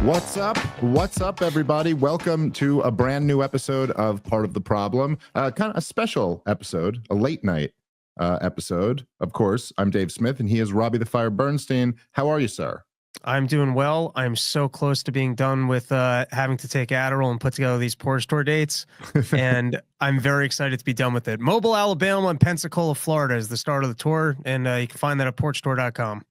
What's up? What's up, everybody? Welcome to a brand new episode of Part of the Problem. Kind of a special episode, a late night episode. Of course, I'm Dave Smith, and he is Robbie the Fire Bernstein. How are you, sir? I'm doing well. I'm so close to being done with having to take Adderall and put together these porch tour dates. And I'm very excited to be done with it. Mobile, Alabama, and Pensacola, Florida is the start of the tour. And you can find that at porchtour.com.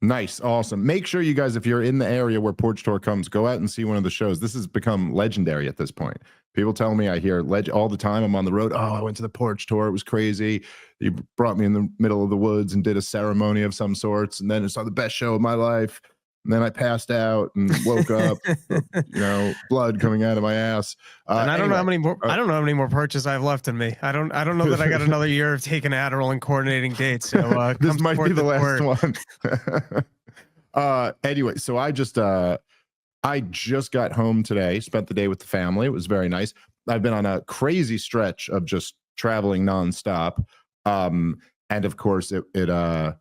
Nice. Awesome. Make sure you guys, if you're in the area where Porch Tour comes, go out and see one of the shows. This has become legendary at this point. People tell me, I hear all the time. I'm on the road. Oh, I went to the Porch Tour. It was crazy. You brought me in the middle of the woods and did a ceremony of some sorts. And then it's the best show of my life. And then I passed out and woke up, blood coming out of my ass. And I don't know how many more. I don't know how many more porches I have left in me. I don't know that I got another year of taking Adderall and coordinating dates. So this might be the last one. Anyway, so I just got home today. Spent the day with the family. It was very nice. I've been on a crazy stretch of just traveling nonstop. And of course, the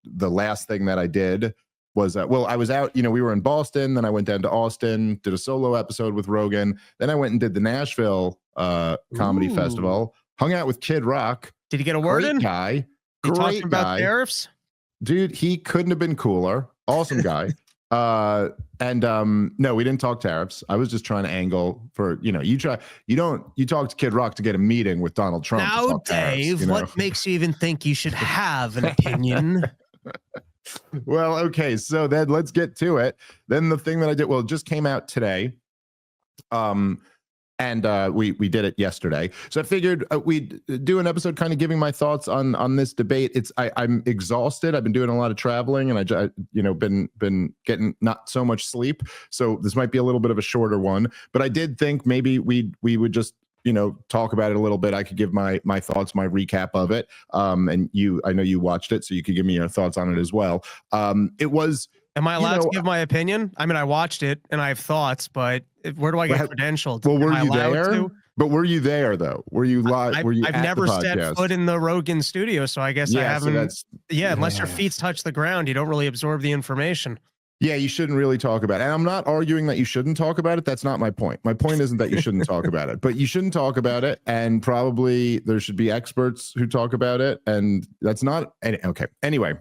last thing that I did was I was out, we were in Boston, then I went down to Austin, did a solo episode with Rogan, then I went and did the Nashville Comedy Festival, hung out with Kid Rock. Did he get a word in? Guy. You talking about tariffs? Dude, he couldn't have been cooler. Awesome guy. No, we didn't talk tariffs. I was just trying to angle for, you talk to Kid Rock to get a meeting with Donald Trump. Now, Dave, tariffs, what makes you even think you should have an opinion? Well, okay, so then let's get to it. Then the thing that I did, it just came out today. And we did it yesterday. So I figured we'd do an episode kind of giving my thoughts on this debate. I'm exhausted. I've been doing a lot of traveling and I been getting not so much sleep. So this might be a little bit of a shorter one, but I did think maybe we would just talk about it a little bit. I could give my thoughts, my recap of it. And I know you watched it, so you could give me your thoughts on it as well. It was. Am I allowed to give my opinion? I mean, I watched it and I have thoughts, but where do I get credentialed? Well, were you there? But were you there though? Were you live? I've never stepped foot in the Rogan studio, so I guess I haven't. So unless your feet touch the ground, you don't really absorb the information. Yeah, you shouldn't really talk about it. And I'm not arguing that you shouldn't talk about it. That's not my point. My point isn't that you shouldn't talk about it, but you shouldn't talk about it. And probably there should be experts who talk about it. And that's not okay. Anyway,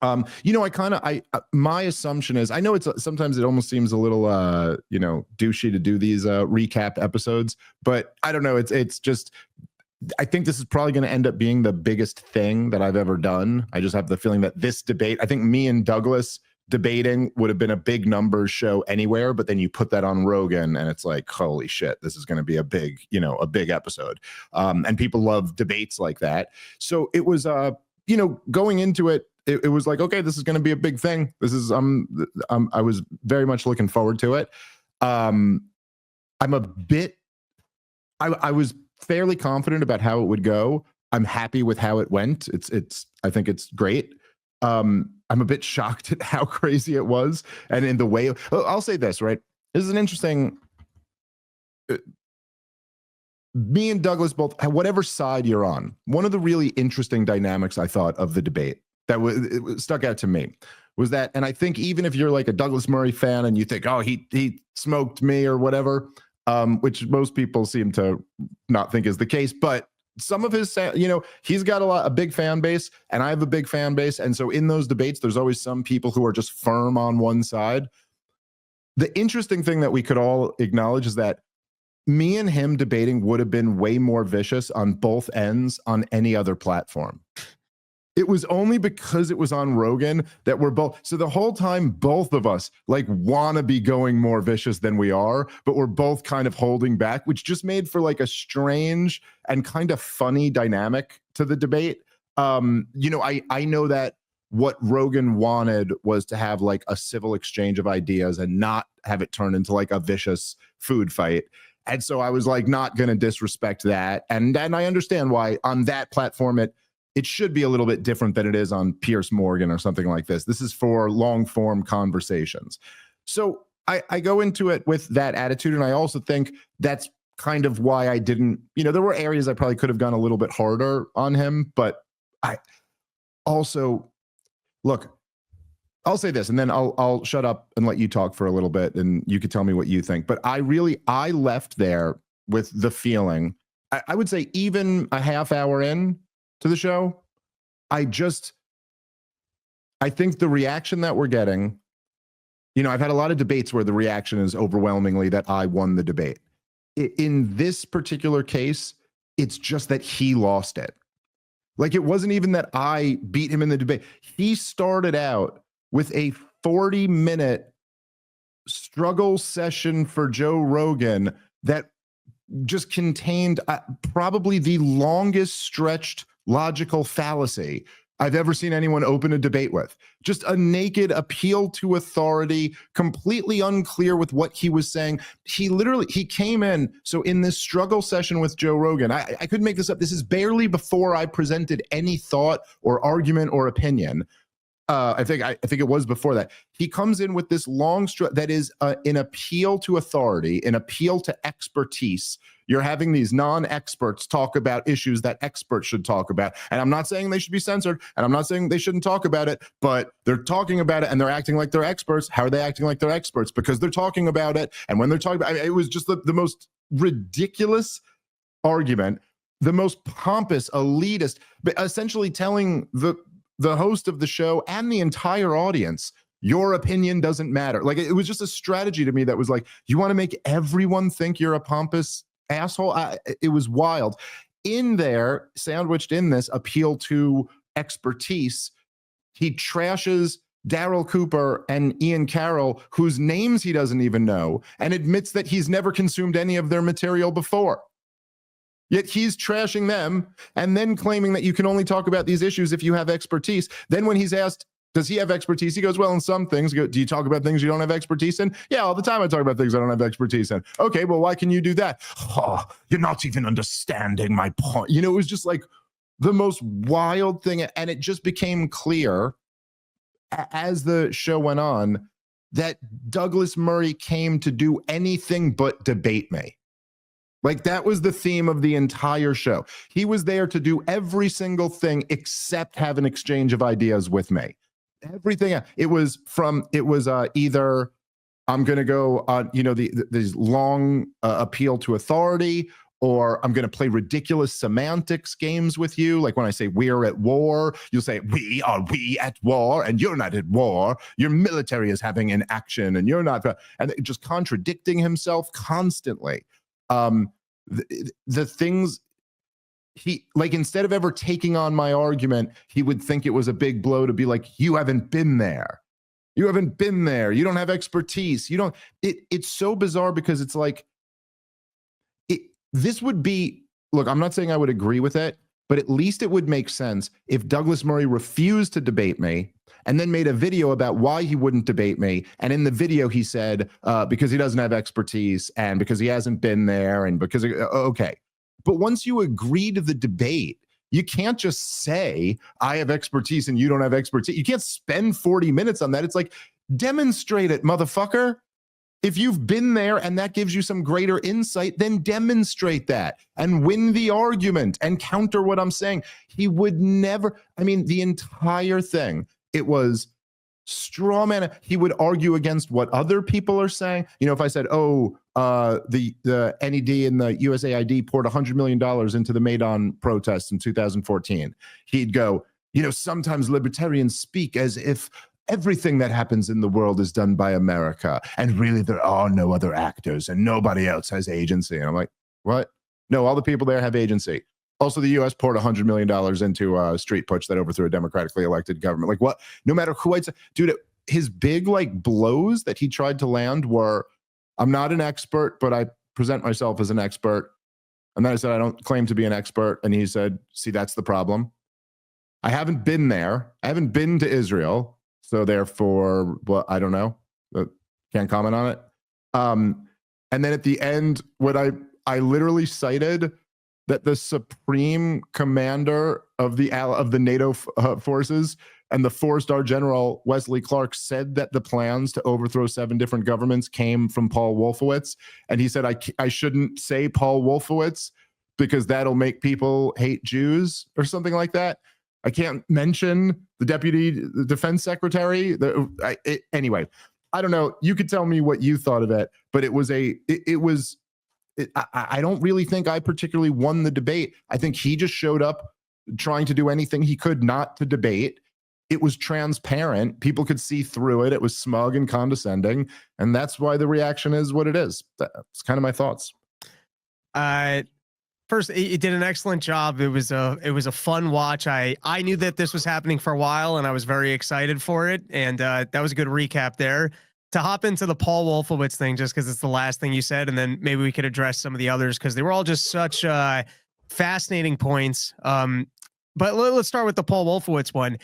my assumption is, I know sometimes it almost seems a little, douchey to do these recap episodes, but I don't know. It's just, I think this is probably going to end up being the biggest thing that I've ever done. I just have the feeling that this debate, I think me and Douglas debating would have been a big numbers show anywhere, but then you put that on Rogan and it's like, holy shit, this is going to be a big episode. And people love debates like that. So it was, going into it, it was like, okay, this is going to be a big thing. This is, I was very much looking forward to it. I was fairly confident about how it would go. I'm happy with how it went. I think it's great. I'm a bit shocked at how crazy it was. And in the way, I'll say this, right? This is an interesting, me and Douglas both, whatever side you're on, one of the really interesting dynamics I thought of the debate that stuck out to me was that, and I think even if you're like a Douglas Murray fan and you think, oh, he smoked me or whatever, which most people seem to not think is the case, but some of his, he's got a big fan base and I have a big fan base. And so in those debates, there's always some people who are just firm on one side. The interesting thing that we could all acknowledge is that me and him debating would have been way more vicious on both ends on any other platform. It was only because it was on Rogan that we're both. So the whole time, both of us want to be going more vicious than we are, but we're both kind of holding back, which just made for a strange and kind of funny dynamic to the debate. I know that what Rogan wanted was to have a civil exchange of ideas and not have it turn into a vicious food fight. And so I was not going to disrespect that. And I understand why on that platform, it should be a little bit different than it is on Piers Morgan or something like this. This is for long form conversations. So I go into it with that attitude. And I also think that's kind of why I didn't, there were areas I probably could have gone a little bit harder on him, but I also, look, I'll say this, and then I'll shut up and let you talk for a little bit, and you could tell me what you think. But I left there with the feeling, I would say even a half hour in to the show, I think the reaction that we're getting, I've had a lot of debates where the reaction is overwhelmingly that I won the debate. In this particular case, it's just that he lost it. Like, it wasn't even that I beat him in the debate. He started out with a 40-minute struggle session for Joe Rogan that just contained probably the longest stretched logical fallacy I've ever seen anyone open a debate with. Just a naked appeal to authority, completely unclear with what he was saying. He came in, so in this struggle session with Joe Rogan, I couldn't make this up. This is barely before I presented any thought or argument or opinion. I think it was before that. He comes in with this long that is an appeal to authority, an appeal to expertise. You're having these non-experts talk about issues that experts should talk about. And I'm not saying they should be censored, and I'm not saying they shouldn't talk about it, but they're talking about it and they're acting like they're experts. How are they acting like they're experts? Because they're talking about it. And when they're talking about it, it was just the most ridiculous argument, the most pompous, elitist, but essentially telling the host of the show and the entire audience, your opinion doesn't matter. Like, it was just a strategy to me that was like, you want to make everyone think you're a pompous asshole? It was wild. In there, sandwiched in this appeal to expertise, he trashes Daryl Cooper and Ian Carroll, whose names he doesn't even know, and admits that he's never consumed any of their material before. Yet he's trashing them and then claiming that you can only talk about these issues if you have expertise. Then when he's asked, does he have expertise? He goes, well, in some things. Do you talk about things you don't have expertise in? Yeah, all the time I talk about things I don't have expertise in. Okay, well, why can you do that? Oh, you're not even understanding my point. It was just like the most wild thing. And it just became clear as the show went on that Douglas Murray came to do anything but debate me. Like, that was the theme of the entire show. He was there to do every single thing except have an exchange of ideas with me. Everything. It was either I'm going to go on, these long appeal to authority, or I'm going to play ridiculous semantics games with you. Like when I say we're at war, you'll say, we at war, and you're not at war. Your military is having an action and you're not. And just contradicting himself constantly. The things he, like, instead of ever taking on my argument, he would think it was a big blow to be like, you haven't been there. You haven't been there. You don't have expertise. You don't. It's so bizarre because it's like, this would be, look, I'm not saying I would agree with it, but at least it would make sense if Douglas Murray refused to debate me and then made a video about why he wouldn't debate me. And in the video, he said, because he doesn't have expertise and because he hasn't been there and because, okay. But once you agree to the debate, you can't just say, I have expertise and you don't have expertise. You can't spend 40 minutes on that. It's like, demonstrate it, motherfucker. If you've been there and that gives you some greater insight, then demonstrate that and win the argument and counter what I'm saying. He would never, the entire thing, it was straw man. He would argue against what other people are saying. If I said, the NED and the USAID poured $100 million into the Maidan protests in 2014, he'd go, sometimes libertarians speak as if everything that happens in the world is done by America, and really there are no other actors and nobody else has agency. And I'm like, what? No, all the people there have agency. Also, the U.S. poured $100 million into a street putsch that overthrew a democratically elected government. Like, what? No matter who I'd say, dude, his big blows that he tried to land were, I'm not an expert, but I present myself as an expert. And then I said, I don't claim to be an expert. And he said, see, that's the problem. I haven't been there. I haven't been to Israel. So therefore, well, I don't know. Can't comment on it. And then at the end, when I literally cited that the supreme commander of the NATO forces and the 4-star general Wesley Clark said that the plans to overthrow 7 different governments came from Paul Wolfowitz. And he said, I shouldn't say Paul Wolfowitz because that'll make people hate Jews or something like that. I can't mention the deputy defense secretary. Anyway, I don't know. You could tell me what you thought of it, but I don't really think I particularly won the debate. I think he just showed up trying to do anything he could not to debate. It was transparent. People could see through it. It was smug and condescending. And that's why the reaction is what it is. That's kind of my thoughts. First, it did an excellent job. It was a fun watch. I knew that this was happening for a while, and I was very excited for it. And that was a good recap there. To hop into the Paul Wolfowitz thing, just because it's the last thing you said, and then maybe we could address some of the others because they were all just such fascinating points. But let's start with the Paul Wolfowitz one.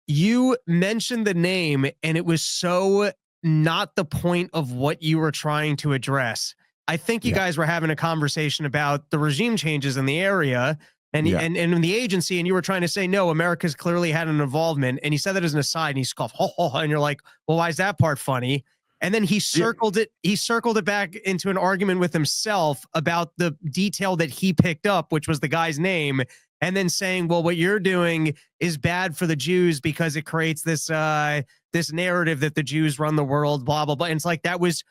You mentioned the name, and it was so not the point of what you were trying to address. I think you guys were having a conversation about the regime changes in the area and in the agency, and you were trying to say, no, America's clearly had an involvement. And he said that as an aside, and he scoffed, ho, ho, ho, and you're like, well, why is that part funny? And then he circled it. He circled it back into an argument with himself about the detail that he picked up, which was the guy's name. And then saying, well, what you're doing is bad for the Jews because it creates this this narrative that the Jews run the world, blah, blah, blah. And it's like that was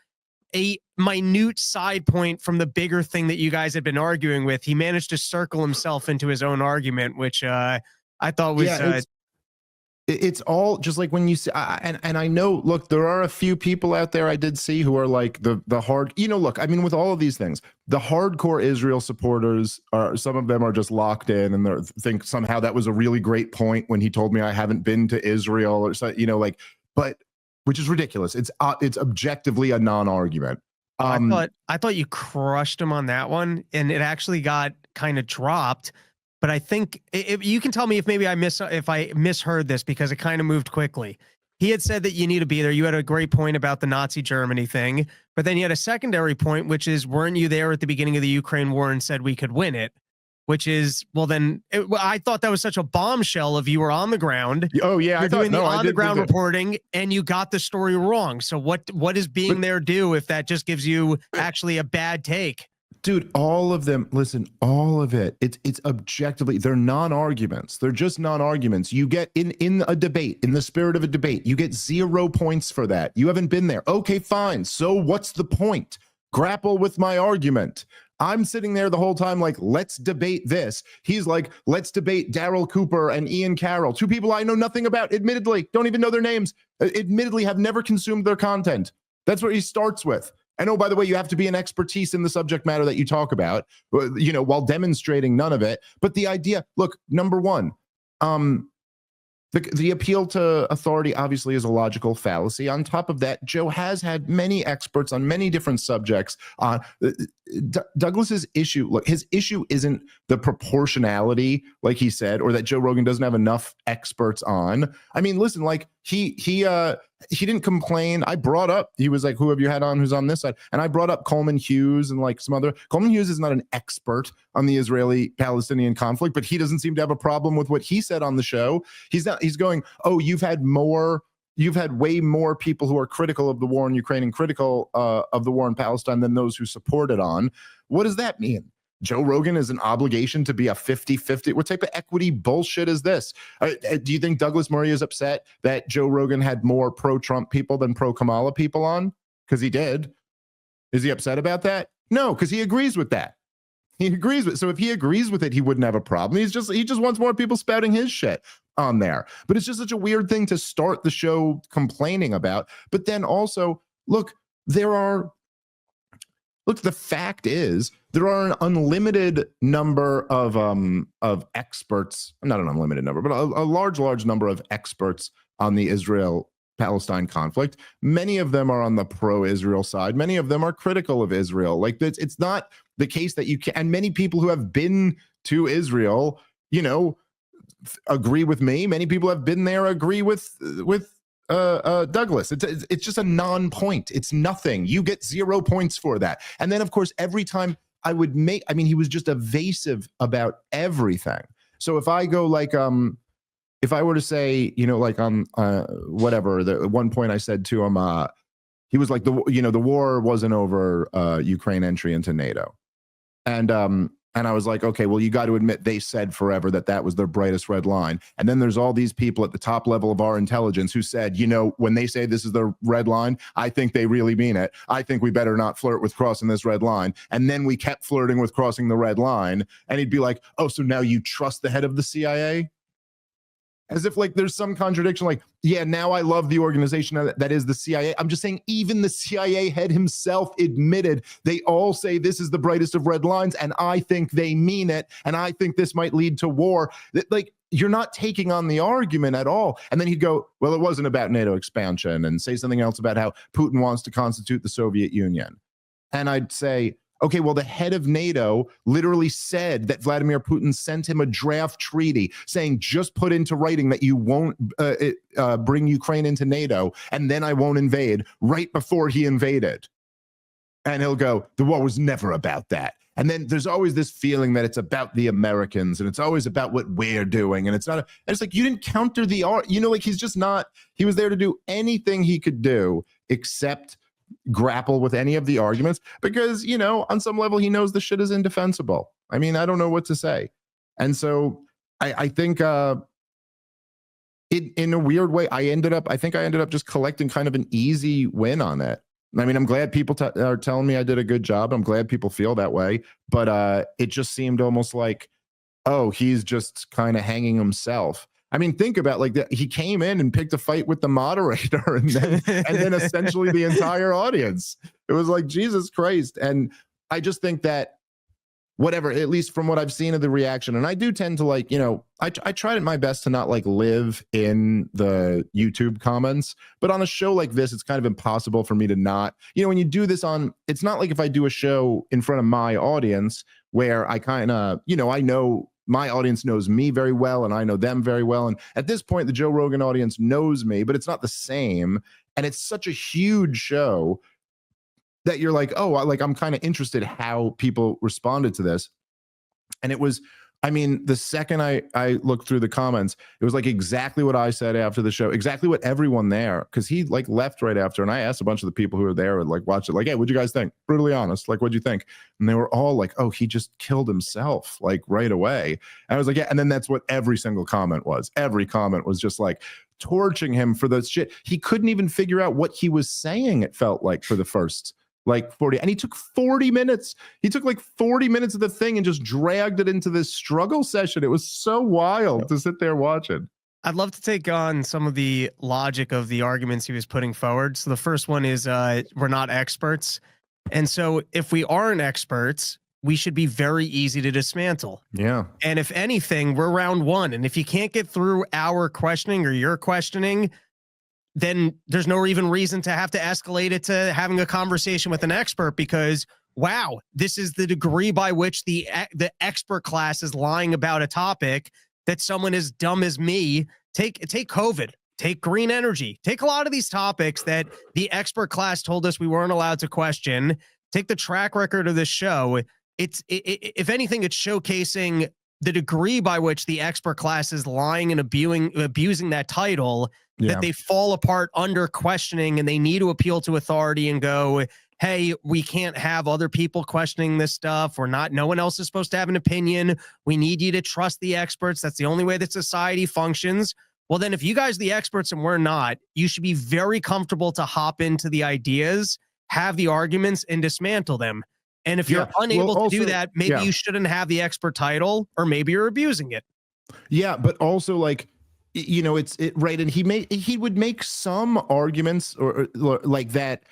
a minute side point from the bigger thing that you guys had been arguing with. He managed to circle himself into his own argument, which I thought was... It's all just like when you see, and I know, look, there are a few people out there I did see who are like the hard, look, I mean, with all of these things, the hardcore Israel supporters are, some of them are just locked in and they think somehow that was a really great point when he told me I haven't been to Israel or so, but which is ridiculous. It's objectively a non-argument. I thought you crushed him on that one, and it actually got kind of dropped. But I think you can tell me if maybe I misheard this because it kind of moved quickly. He had said that you need to be there. You had a great point about the Nazi Germany thing, but then you had a secondary point, which is, weren't you there at the beginning of the Ukraine war and said we could win it? Which is, well, then I thought that was such a bombshell of you were on the ground. Oh yeah, you're doing the on the ground reporting, and you got the story wrong. So what does being there do if that just gives you actually a bad take? Dude, all of them, listen, all of it, it's objectively, they're non-arguments. They're just non-arguments. You get in a debate, in the spirit of a debate, you get 0 points for that. You haven't been there. Okay, fine. So what's the point? Grapple with my argument. I'm sitting there the whole time like, let's debate this. He's like, let's debate Daryl Cooper and Ian Carroll, two people I know nothing about, admittedly, don't even know their names, admittedly have never consumed their content. That's what he starts with. And oh, by the way, you have to be an expertise in the subject matter that you talk about, while demonstrating none of it. But the idea, look, number one, the appeal to authority obviously is a logical fallacy. On top of that, Joe has had many experts on many different subjects. Douglas's issue, look, his issue isn't the proportionality, like he said, or that Joe Rogan doesn't have enough experts on. I mean, listen, like he didn't complain. I brought up, he was like, who have you had on who's on this side? And I brought up Coleman Hughes and like some other. Coleman Hughes is not an expert on the Israeli-Palestinian conflict, but he doesn't seem to have a problem with what he said on the show. He's going, oh, you've had way more people who are critical of the war in Ukraine and critical of the war in Palestine than those who support it on. What does that mean? Joe Rogan is an obligation to be a 50-50. What type of equity bullshit is this? Do you think Douglas Murray is upset that Joe Rogan had more pro-Trump people than pro-Kamala people on? Because he did. Is he upset about that? No, because he agrees with that. He agrees with. So if he agrees with it, he wouldn't have a problem. He just wants more people spouting his shit on there. But it's just such a weird thing to start the show complaining about. But then also, look, the fact is there are an unlimited number of experts, not an unlimited number, but a large number of experts on the Israel-Palestine conflict. Many of them are on the pro-Israel side. Many of them are critical of Israel. Like it's not the case that you can, and many people who have been to Israel, agree with me. Many people have been there, agree with Douglas. It's just a non-point. It's nothing. You get 0 points for that. And then of course, every time he was just evasive about everything. So if I go like, if I were to say, whatever, at one point I said to him, he was like, the war wasn't over Ukraine entry into NATO. And And I was like, okay, well, you got to admit they said forever that that was their brightest red line. And then there's all these people at the top level of our intelligence who said, you know, when they say this is their red line, I think they really mean it. I think we better not flirt with crossing this red line. And then we kept flirting with crossing the red line. And he'd be like, oh, so now you trust the head of the CIA? As if like there's some contradiction, like, yeah, now I love the organization that is the CIA. I'm just saying, even the CIA head himself admitted they all say this is the brightest of red lines, and I think they mean it, and I think this might lead to war. Like, you're not taking on the argument at all. And then he'd go, well, it wasn't about NATO expansion, and say something else about how Putin wants to constitute the Soviet Union. And I'd say, okay, well, the head of NATO literally said that Vladimir Putin sent him a draft treaty saying, just put into writing that you won't bring Ukraine into NATO, and then I won't invade, right before he invaded. And he'll go, the war was never about that. And then there's always this feeling that it's about the Americans, and it's always about what we're doing. And it's not, and it's like, you didn't counter the art, you know, like he's just not, he was there to do anything he could do except grapple with any of the arguments, because, you know, on some level he knows the shit is indefensible. I mean, I don't know what to say. And so I think in a weird way, I ended up just collecting kind of an easy win on it. I mean, I'm glad people are telling me I did a good job. I'm glad people feel that way, but it just seemed almost like, oh, he's just kind of hanging himself. I mean, think about like that. He came in and picked a fight with the moderator, and then essentially the entire audience. It was like, Jesus Christ. And I just think that whatever, at least from what I've seen of the reaction, and I do tend to like, you know, I tried my best to not like live in the YouTube comments, but on a show like this, it's kind of impossible for me to not, you know, when you do this on, it's not like if I do a show in front of my audience where I kind of, you know, I know my audience knows me very well and I know them very well. And at this point, the Joe Rogan audience knows me, but it's not the same. And it's such a huge show that you're like, oh, I'm kind of interested how people responded to this. And it was, I mean, the second I looked through the comments, it was like exactly what I said after the show, exactly what everyone there, because he like left right after. And I asked a bunch of the people who were there and like watched it, like, hey, what'd you guys think? Brutally honest, like, what'd you think? And they were all like, oh, he just killed himself like right away. And I was like, yeah. And then that's what every single comment was. Every comment was just like torching him for the shit. He couldn't even figure out what he was saying, it felt like, for the first like 40, and he took 40 minutes. He took like 40 minutes of the thing and just dragged it into this struggle session. It was so wild to sit there watching. I'd love to take on some of the logic of the arguments he was putting forward. So the first one is we're not experts. And so if we aren't experts, we should be very easy to dismantle. Yeah. And if anything, we're round one. And if you can't get through our questioning or your questioning, then there's no even reason to have to escalate it to having a conversation with an expert, because wow, this is the degree by which the expert class is lying about a topic that someone as dumb as me, take COVID, take green energy, take a lot of these topics that the expert class told us we weren't allowed to question, take the track record of this show. If anything, it's showcasing the degree by which the expert class is lying and abusing that title, that they fall apart under questioning, and they need to appeal to authority and go, hey, we can't have other people questioning this stuff. No one else is supposed to have an opinion. We need you to trust the experts. That's the only way that society functions. Well, then if you guys are the experts and we're not, you should be very comfortable to hop into the ideas, have the arguments, and dismantle them. And if you're unable to do that, maybe you shouldn't have the expert title, or maybe you're abusing it. Yeah, but also like, you know, it's right. And he would make some arguments or like that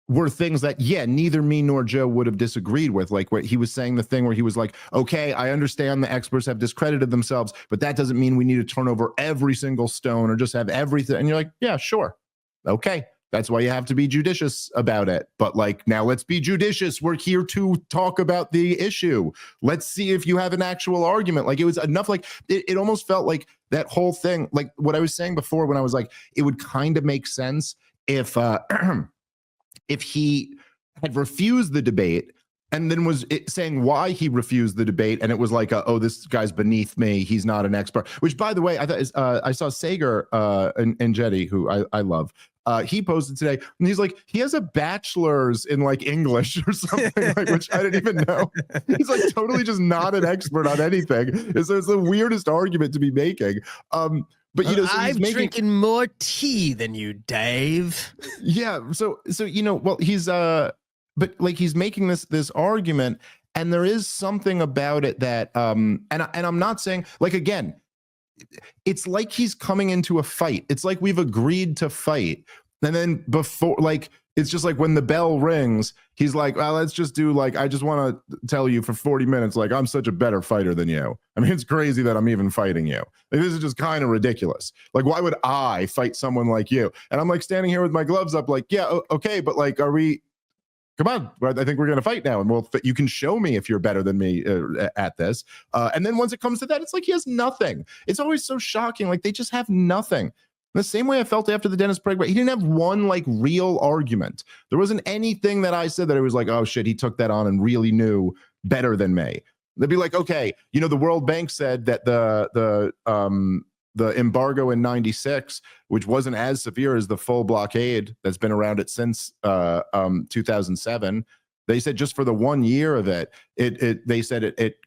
were things that, yeah, neither me nor Joe would have disagreed with. Like what he was saying, the thing where he was like, okay, I understand the experts have discredited themselves, but that doesn't mean we need to turn over every single stone or just have everything. And you're like, yeah, sure. Okay. That's why you have to be judicious about it. But like, now let's be judicious. We're here to talk about the issue. Let's see if you have an actual argument. Like, it was enough. Like it almost felt like that whole thing, like what I was saying before, when I was like, it would kind of make sense if if he had refused the debate and then was saying why he refused the debate, and it was like, oh, this guy's beneath me, he's not an expert. Which, by the way, I thought I saw Sager and Jetty, who I love. He posted today, and he's like, he has a bachelor's in like English or something, like, which I didn't even know. He's like totally just not an expert on anything. It's the weirdest argument to be making. But you know, so I'm drinking more tea than you, Dave. Yeah. So you know, well, he's but like he's making this argument, and there is something about it that and I'm not saying, like, again, it's like he's coming into a fight. It's like we've agreed to fight, and then before, like, it's just like when the bell rings, he's like, well, let's just do, like, I just want to tell you for 40 minutes, like, I'm such a better fighter than you. I mean, it's crazy that I'm even fighting you. Like, this is just kind of ridiculous. Like, why would I fight someone like you? And I'm like standing here with my gloves up, like, yeah, okay, but like, are we, come on, I think we're going to fight now, and you can show me if you're better than me at this. And then once it comes to that, it's like he has nothing. It's always so shocking. Like, they just have nothing. The same way I felt after the Dennis Prague, he didn't have one like real argument. There wasn't anything that I said that it was like, oh shit, he took that on and really knew better than me. They'd be like, okay, you know, the World Bank said that the embargo in '96, which wasn't as severe as the full blockade that's been around it since 2007. They said just for the 1 year of it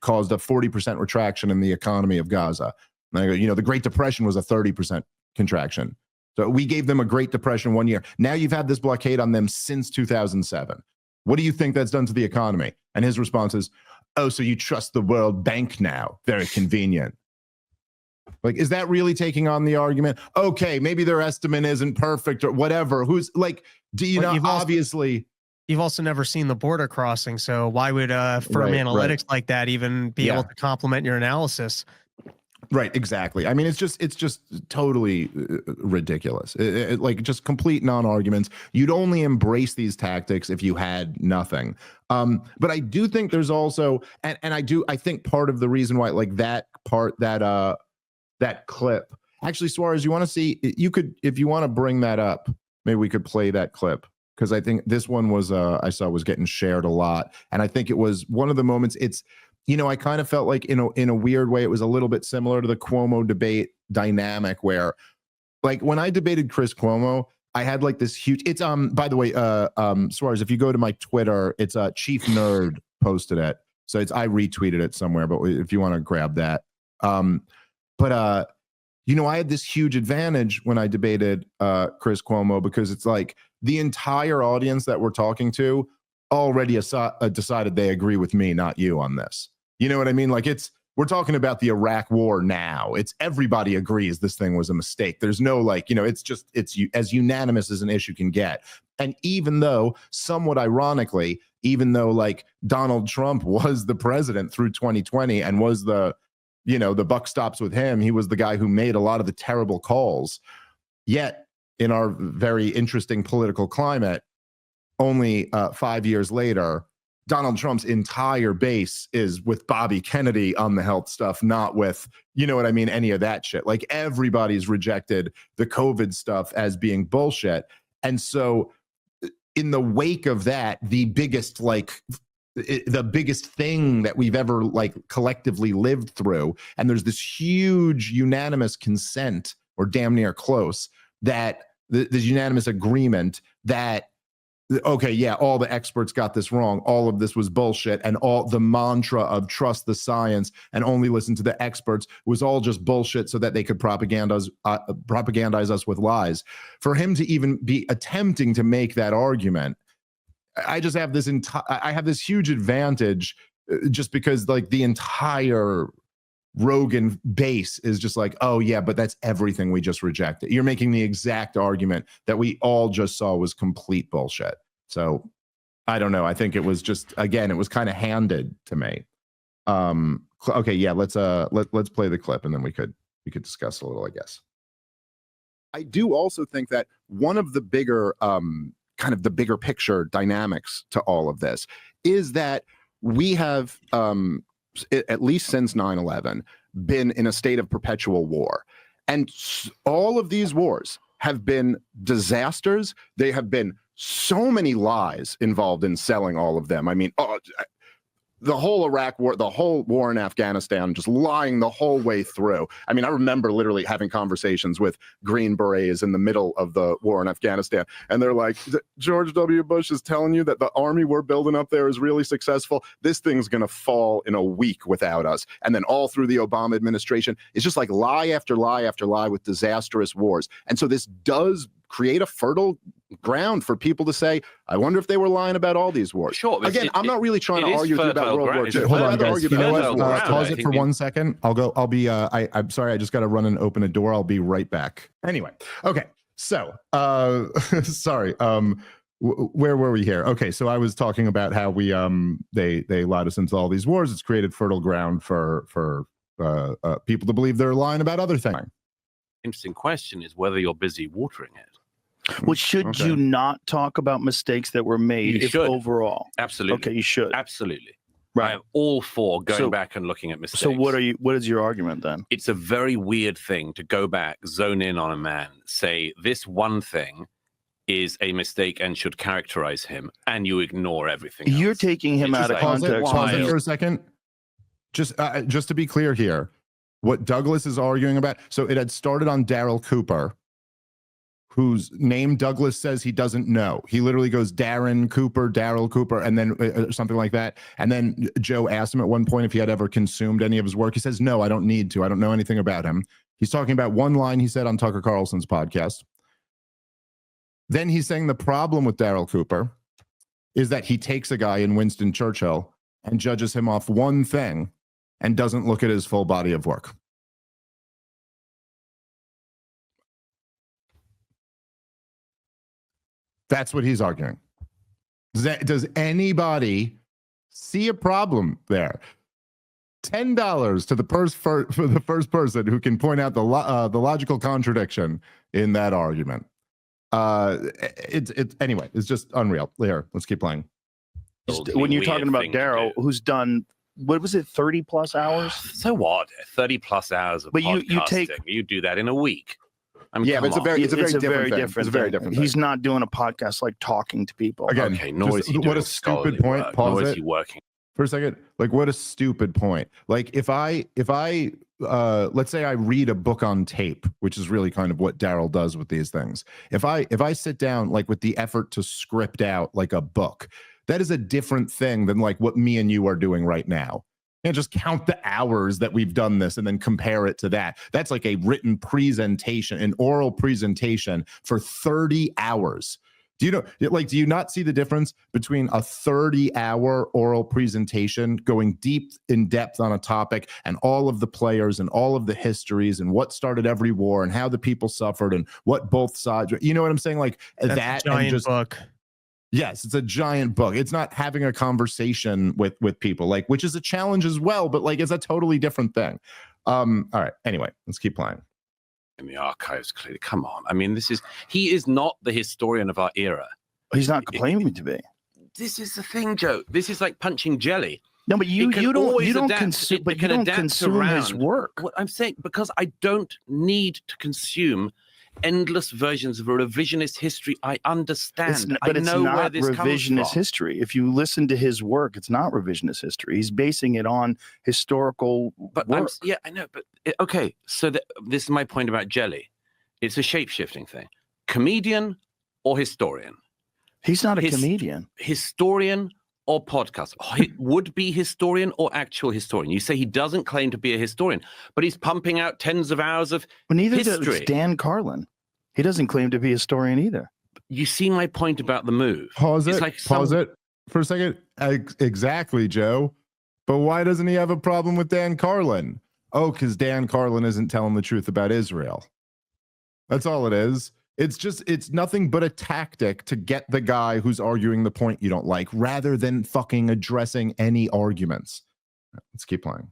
caused a 40% retraction in the economy of Gaza. And I go, you know, the Great Depression was a 30% contraction. So we gave them a Great Depression 1 year. Now you've had this blockade on them since 2007. What do you think that's done to the economy? And his response is, oh, so you trust the World Bank now? Very convenient. Like, is that really taking on the argument? Okay, maybe their estimate isn't perfect or whatever. Who's like, do you know, obviously. You've also never seen the border crossing. So why would firm analytics like that even be able to complement your analysis? Right, exactly. I mean, it's just totally ridiculous. Like, just complete non-arguments. You'd only embrace these tactics if you had nothing. But I do think there's also, and I think part of the reason why, like, that clip. Actually, Suarez, you want to see? You could, if you want to bring that up, maybe we could play that clip, because I think this one was I saw was getting shared a lot, and I think it was one of the moments. It's, you know, I kind of felt like in a weird way, it was a little bit similar to the Cuomo debate dynamic, where, like, when I debated Chris Cuomo, I had like this huge. It's by the way, Suarez, if you go to my Twitter, it's Chief Nerd posted it, so it's, I retweeted it somewhere, but if you want to grab that. But you know, I had this huge advantage when I debated Chris Cuomo, because it's like the entire audience that we're talking to already decided they agree with me, not you, on this. You know what I mean? Like, we're talking about the Iraq war now. It's everybody agrees this thing was a mistake. There's no, like, you know, it's as unanimous as an issue can get. And even though, somewhat ironically, even though like Donald Trump was the president through 2020 and was the, you know, the buck stops with him, he was the guy who made a lot of the terrible calls. Yet in our very interesting political climate, only 5 years later, Donald Trump's entire base is with Bobby Kennedy on the health stuff, not with, you know what I mean, any of that shit. Like, everybody's rejected the COVID stuff as being bullshit. And so in the wake of that, the biggest thing that we've ever like collectively lived through, and there's this huge unanimous consent, or damn near close, that this unanimous agreement that, okay, yeah, all the experts got this wrong, all of this was bullshit, and all the mantra of trust the science and only listen to the experts was all just bullshit, so that they could propagandize us with lies. For him to even be attempting to make that argument, I just have this I have this huge advantage, just because like the entire Rogan base is just like, oh yeah, but that's everything we just rejected. You're making the exact argument that we all just saw was complete bullshit. So I don't know. I think it was just, again, it was kind of handed to me. Okay, yeah, let's play the clip, and then we could discuss a little, I guess. I do also think that one of the bigger kind of the bigger picture dynamics to all of this is that we have at least since 9/11 been in a state of perpetual war, and all of these wars have been disasters. They have been so many lies involved in selling all of them. I mean, the whole Iraq war, the whole war in Afghanistan, just lying the whole way through. I mean, I remember literally having conversations with Green Berets in the middle of the war in Afghanistan, and they're like, George W. Bush is telling you that the army we're building up there is really successful. This thing's going to fall in a week without us. And then all through the Obama administration, it's just like lie after lie after lie with disastrous wars. And so this does create a fertile ground for people to say, I wonder if they were lying about all these wars. Sure. Again, I'm not really trying to argue about World War II. Hold on, guys. You know what? Pause it for 1 second. I'm sorry. I just got to run and open a door. I'll be right back. Anyway. Okay. So, sorry. Where were we here? Okay. So I was talking about how we, they allowed us into all these wars. It's created fertile ground for people to believe they're lying about other things. Interesting question is whether you're busy watering it. Well, should you not talk about mistakes that were made overall? Absolutely. Okay, you should. Absolutely. Right. I'm all for going back and looking at mistakes. So what is your argument then? It's a very weird thing to go back, zone in on a man, say this one thing is a mistake and should characterize him, and you ignore everything else. You're taking him out of context. Pause it for a second. Just to be clear here, what Douglas is arguing about, so it had started on Daryl Cooper, whose name Douglas says he doesn't know. He literally goes Daryl Cooper, and then something like that. And then Joe asked him at one point if he had ever consumed any of his work. He says, no, I don't need to. I don't know anything about him. He's talking about one line he said on Tucker Carlson's podcast. Then he's saying the problem with Daryl Cooper is that he takes a guy in Winston Churchill and judges him off one thing and doesn't look at his full body of work. That's what he's arguing. Does anybody see a problem there? $10 to for the first person who can point out the logical contradiction in that argument. Anyway, it's just unreal. Here, let's keep playing. When you're talking about Daryl, who's done, what was it, 30 plus hours? So what? 30 plus hours of podcasting. You do that in a week. I mean, but it's a very different thing. It's a very different thing. He's not doing a podcast like talking to people. Again, okay, nor is he doing what a stupid point. Work, pause nor it is he working for a second. Like, what a stupid point. Like, if I let's say I read a book on tape, which is really kind of what Daryl does with these things. If I sit down like with the effort to script out like a book, that is a different thing than like what me and you are doing right now. And just count the hours that we've done this and then compare it to that. That's like a written presentation, an oral presentation for 30 hours. Do you not see the difference between a 30-hour oral presentation going deep in depth on a topic and all of the players and all of the histories and what started every war and how the people suffered and what both sides, you know what I'm saying? Like that's that a giant and just book. Yes, it's a giant book. It's not having a conversation with people, like, which is a challenge as well, but like it's a totally different thing. All right. Anyway, let's keep playing. In the archives, clearly. Come on. I mean, he is not the historian of our era. He's not claiming to be. This is the thing, Joe. This is like punching jelly. No, but you don't consume his work. What I'm saying, because I don't need to consume endless versions of a revisionist history. I understand. But it's not revisionist history. If you listen to his work, it's not revisionist history. He's basing it on historical work. I know. But okay, so this is my point about jelly. It's a shape-shifting thing. Comedian or historian? He's not a comedian. Historian or podcast? Would-be historian or actual historian? You say he doesn't claim to be a historian, but he's pumping out tens of hours of neither history. does Dan Carlin. He doesn't claim to be a historian either. You see my point about the move. Pause it for a second. Exactly, Joe. But why doesn't he have a problem with Dan Carlin? Oh, because Dan Carlin isn't telling the truth about Israel. That's all it is. It's nothing but a tactic to get the guy who's arguing the point you don't like, rather than fucking addressing any arguments. Let's keep playing.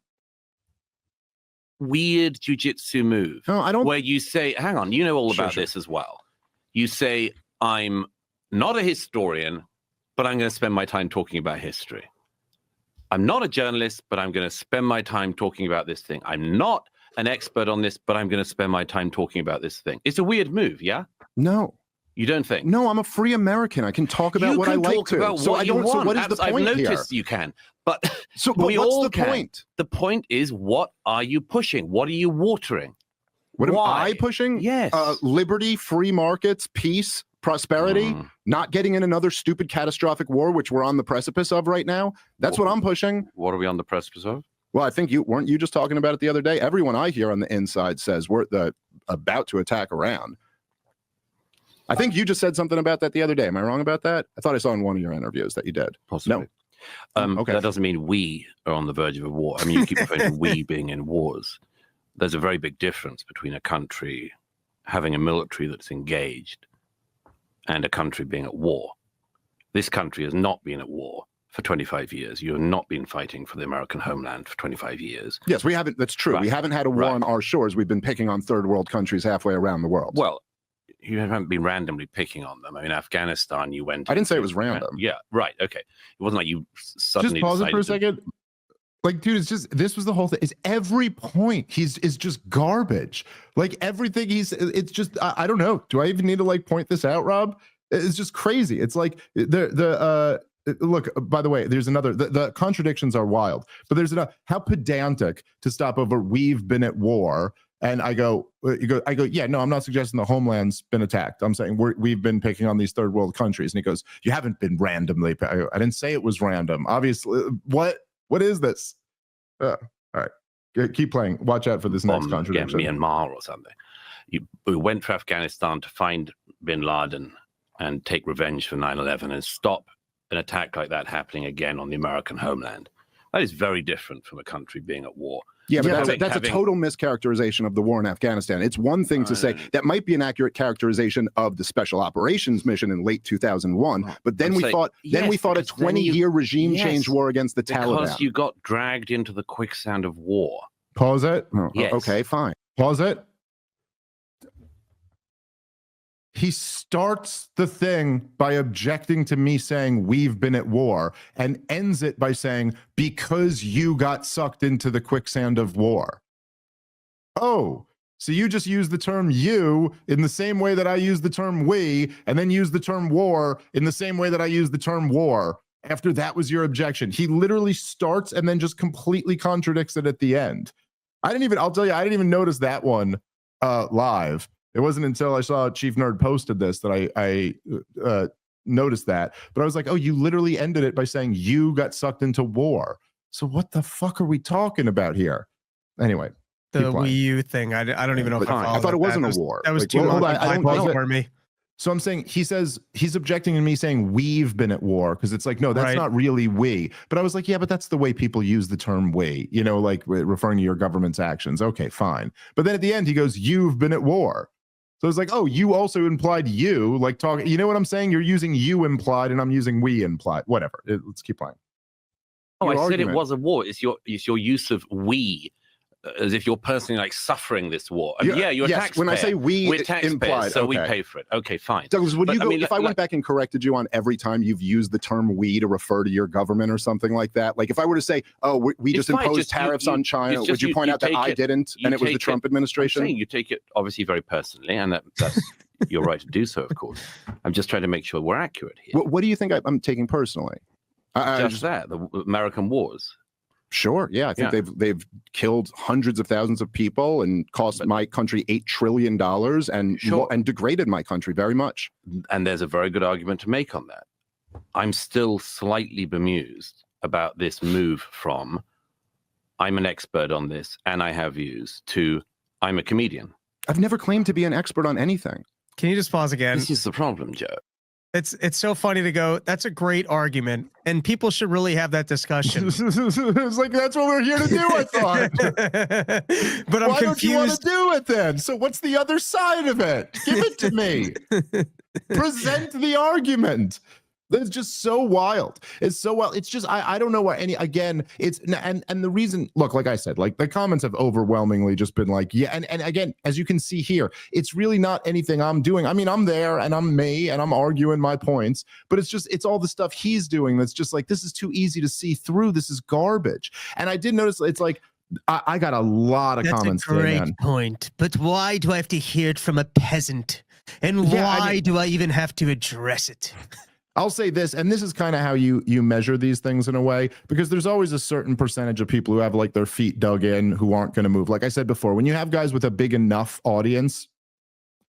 Weird jujitsu move. No, I don't. Where you say, hang on, you know all about this as well. You say, I'm not a historian, but I'm going to spend my time talking about history. I'm not a journalist, but I'm going to spend my time talking about this thing. I'm not an expert on this, but I'm going to spend my time talking about this thing. It's a weird move, yeah? No. You don't think? No, I'm a free American. I can talk about what I like to. About so what I don't. you want. So what is the point I've here? noticed you can, but but we what's all the can. point? The point is, what are you pushing? What are you watering? What am Why? I pushing? Yes. Liberty, free markets, peace, prosperity, not getting in another stupid catastrophic war, which we're on the precipice of right now. That's what I'm pushing. What are we on the precipice of? Well, I think weren't you just talking about it the other day? Everyone I hear on the inside says we're about to attack Iran. I think you just said something about that the other day. Am I wrong about that? I thought I saw in one of your interviews that you did. Possibly. No. Okay. That doesn't mean we are on the verge of a war. I mean, you keep referring to we being in wars. There's a very big difference between a country having a military that's engaged and a country being at war. This country has not been at war for 25 years. You have not been fighting for the American homeland for 25 years. Yes, we haven't. That's true. Right. We haven't had a war on our shores. We've been picking on third world countries halfway around the world. Well, you haven't been randomly picking on them. I mean, Afghanistan, you went. I didn't say it was random. Yeah, right. Okay. It wasn't like you suddenly just pause it for a decided second. Like, dude, it's just, this was the whole thing. Is every point is just garbage. Like everything it's just, I don't know. Do I even need to like point this out, Rob? It's just crazy. It's like look, by the way, there's another, the contradictions are wild, but there's another, how pedantic to stop over, we've been at war. And I go, yeah, no, I'm not suggesting the homeland's been attacked. I'm saying we've been picking on these third world countries. And he goes, you haven't been randomly. I didn't say it was random. Obviously, what is this? All right, keep playing. Watch out for this next contradiction. Myanmar or something. We went to Afghanistan to find bin Laden and take revenge for 9/11 and stop an attack like that happening again on the American homeland. That is very different from a country being at war. Yeah, but that's a total mischaracterization of the war in Afghanistan. It's one thing to say that might be an accurate characterization of the special operations mission in late 2001, but then we fought a 20-year regime change war against the Taliban. Because you got dragged into the quicksand of war. Pause it. Oh, yes. Okay, fine. Pause it. He starts the thing by objecting to me saying we've been at war and ends it by saying because you got sucked into the quicksand of war. Oh, so you just use the term you in the same way that I use the term we, and then use the term war in the same way that I use the term war. After that was your objection. He literally starts and then just completely contradicts it at the end. I'll tell you, I didn't even notice that one live. It wasn't until I saw Chief Nerd posted this that I noticed that. But I was like, oh, you literally ended it by saying you got sucked into war. So what the fuck are we talking about here? Anyway. The Wii U thing. I don't even know if I thought it wasn't a war. That was too much for me. So I'm saying, he says, he's objecting to me saying we've been at war, because it's like, no, that's not really we. But I was like, yeah, but that's the way people use the term we, like referring to your government's actions. Okay, fine. But then at the end, he goes, you've been at war. So it's like, oh, you also implied you, like talking, you know what I'm saying? You're using you implied and I'm using we implied. Whatever. Let's keep playing. Oh, I said it was a war. It's your use of we, as if you're personally like suffering this war. I mean, you're a taxpayer. When I say we're taxpayers, implied, so we pay for it. Okay, fine. Douglas, would you go, if I went back and corrected you on every time you've used the term we to refer to your government or something like that? Like if I were to say, oh, we just imposed tariffs on China, would you point out that I didn't and it was the Trump administration? I'm saying you take it obviously very personally, and that's you're right to do so, of course. I'm just trying to make sure we're accurate here. What do you think I'm taking personally? Just that, the American wars. Sure. Yeah. I think they've killed hundreds of thousands of people and cost my country $8 trillion and degraded my country very much. And there's a very good argument to make on that. I'm still slightly bemused about this move from I'm an expert on this and I have views to I'm a comedian. I've never claimed to be an expert on anything. Can you just pause again? This is the problem, Joe. It's so funny to go, that's a great argument, and people should really have that discussion. It's like, that's what we're here to do, I thought. But I'm Why confused. Don't you want to do it then? So what's the other side of it? Give it to me. Present the argument. That's just so wild. It's so wild. It's just, I don't know what again, it's, and the reason, look, like I said, like the comments have overwhelmingly just been like, yeah. And again, as you can see here, it's really not anything I'm doing. I mean, I'm there and I'm me and I'm arguing my points, but it's all the stuff he's doing. That's just like, this is too easy to see through. This is garbage. And I did notice it's like, I got a lot of comments. That's a great point. But why do I have to hear it from a peasant? And Yeah, I why mean- do I even have to address it? I'll say this, and this is kind of how you measure these things in a way, because there's always a certain percentage of people who have like their feet dug in, who aren't going to move. Like I said before, when you have guys with a big enough audience,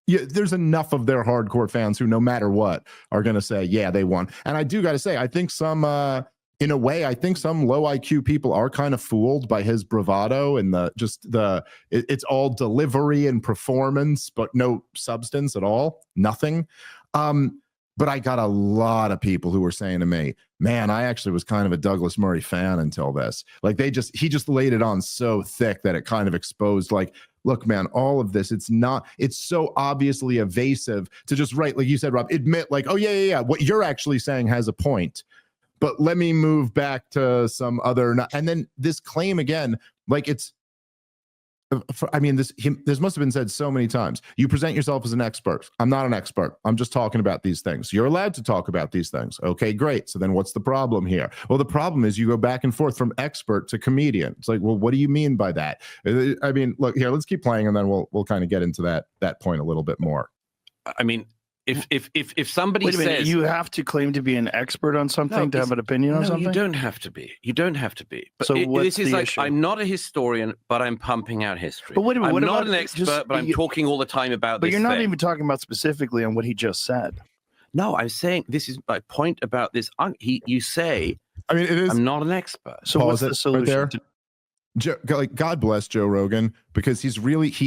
there's enough of their hardcore fans who, no matter what, are going to say, yeah, they won. And I do got to say, I think some, in a way, I think some low IQ people are kind of fooled by his bravado and it's all delivery and performance, but no substance at all, nothing. But I got a lot of people who were saying to me, man, I actually was kind of a Douglas Murray fan until this. Like he just laid it on so thick that it kind of exposed, like, look, man, all of this, it's so obviously evasive to just write, like you said, Rob, admit like, oh yeah. What you're actually saying has a point, but let me move back to some other, and then this claim again, like it's, I mean, this must have been said so many times. You present yourself as an expert. I'm not an expert. I'm just talking about these things. You're allowed to talk about these things. Okay, great. So then what's the problem here? Well, the problem is you go back and forth from expert to comedian. It's like, well, what do you mean by that? I mean, look here, let's keep playing and then we'll kind of get into that point a little bit more. I mean, if somebody Wait a minute, says you have to claim to be an expert on something to have an opinion on something? you don't have to be. You don't have to be. But So what's this is the like, issue? I'm not a historian, but I'm pumping out history. But wait a minute, I'm what not about an expert, just- but I'm talking all the time about But this you're not thing. even talking about specifically on what he just said. No, I'm saying this is my point about this. You say, I mean, it is. I'm not an expert. So Pause what's it the right solution? there. Like, God bless Joe Rogan, because he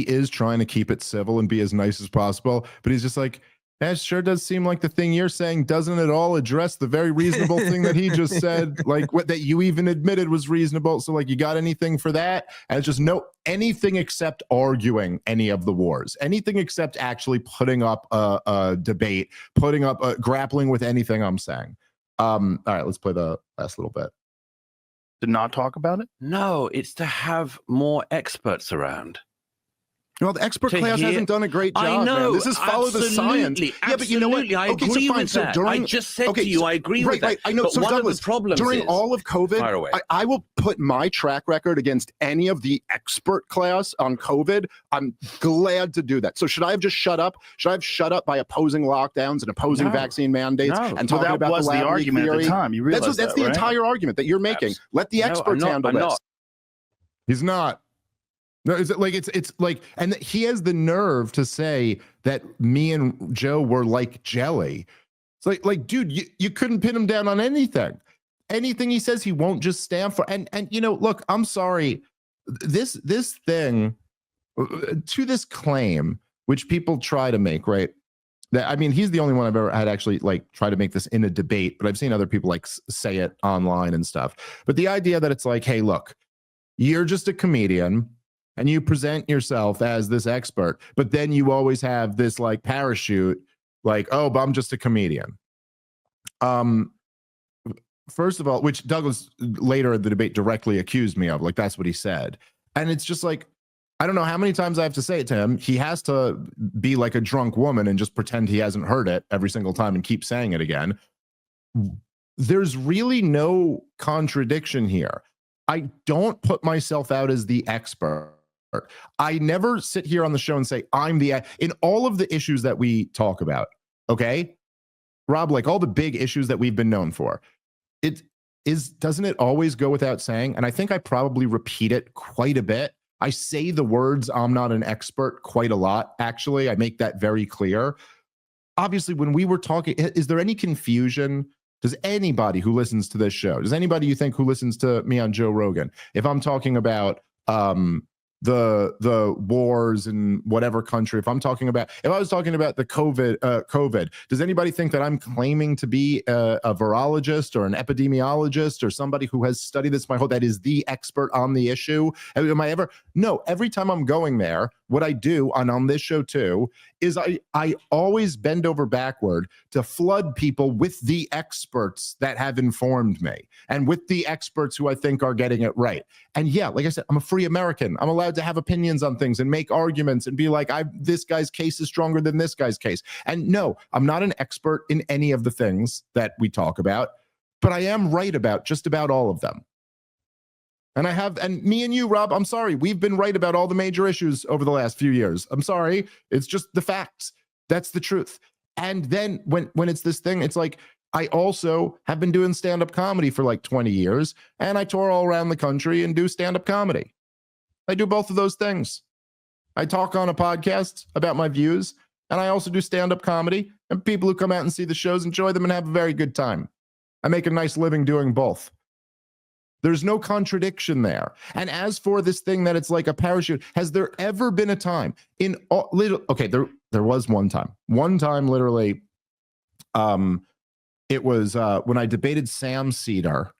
is trying to keep it civil and be as nice as possible, but he's just like, that sure does seem like the thing you're saying doesn't at all address the very reasonable thing that he just said, like what that you even admitted was reasonable. So like, you got anything for that? And it's just anything except arguing any of the wars, anything except actually putting up a debate, grappling with anything I'm saying. All right, let's play the last little bit. To not talk about it? No, it's to have more experts around. Well, the expert To class hear- hasn't done a great job. I know. Man. This is follow the science. Absolutely, Yeah, but you know what? absolutely, I Okay, so agree fine. with So that. during, I just said okay, to you, so- I agree right, with that. right. I know. But So one Douglas, of the problems during is, all of Fire COVID, away. I will put my track record against any of the expert class on COVID. I'm glad to do that. So should I have just shut up? Should I have shut up by opposing lockdowns and opposing No. vaccine mandates No. and Well, talking that about was the the lab leak argument at theory? the time. You realize That's the right? entire argument that you're making. Let the No, I'm experts not- handle I'm this. not. He's not. No, it's like, and he has the nerve to say that me and Joe were like jelly. It's like, dude, you couldn't pin him down on anything. Anything he says, he won't just stand for. And look, I'm sorry. This thing, to this claim, which people try to make, right? That, I mean, he's the only one I've ever had actually like try to make this in a debate, but I've seen other people like say it online and stuff. But the idea that it's like, hey, look, you're just a comedian and you present yourself as this expert, but then you always have this like parachute, like, oh, but I'm just a comedian. First of all, which Douglas later in the debate directly accused me of, like that's what he said. And it's just like, I don't know how many times I have to say it to him. He has to be like a drunk woman and just pretend he hasn't heard it every single time and keep saying it again. There's really no contradiction here. I don't put myself out as the expert. I never sit here on the show and say I'm in all of the issues that we talk about. Okay, Rob, like all the big issues that we've been known for, doesn't it always go without saying? And I think I probably repeat it quite a bit. I say the words I'm not an expert quite a lot. Actually, I make that very clear. Obviously, when we were talking, is there any confusion? Does anybody who listens to this show, does anybody you think who listens to me on Joe Rogan, if I'm talking about the wars in whatever country, if I was talking about the COVID, does anybody think that I'm claiming to be a virologist or an epidemiologist or somebody who has studied this my whole, that is the expert on the issue? Am I ever? No, every time I'm going there, what I do on this show too, is I always bend over backward to flood people with the experts that have informed me and with the experts who I think are getting it right. And yeah, like I said, I'm a free American. I'm allowed to have opinions on things and make arguments and be like, this guy's case is stronger than this guy's case. And no, I'm not an expert in any of the things that we talk about, but I am right about just about all of them. And me and you, Rob, I'm sorry, we've been right about all the major issues over the last few years. I'm sorry. It's just the facts. That's the truth. And then when it's this thing, it's like, I also have been doing stand-up comedy for like 20 years, and I tour all around the country and do stand-up comedy. I do both of those things. I talk on a podcast about my views, and I also do stand-up comedy, and people who come out and see the shows enjoy them and have a very good time. I make a nice living doing both. There's no contradiction there. And as for this thing that it's like a parachute, has there ever been a time in all, okay, there was one time literally, it was when I debated Sam Cedar.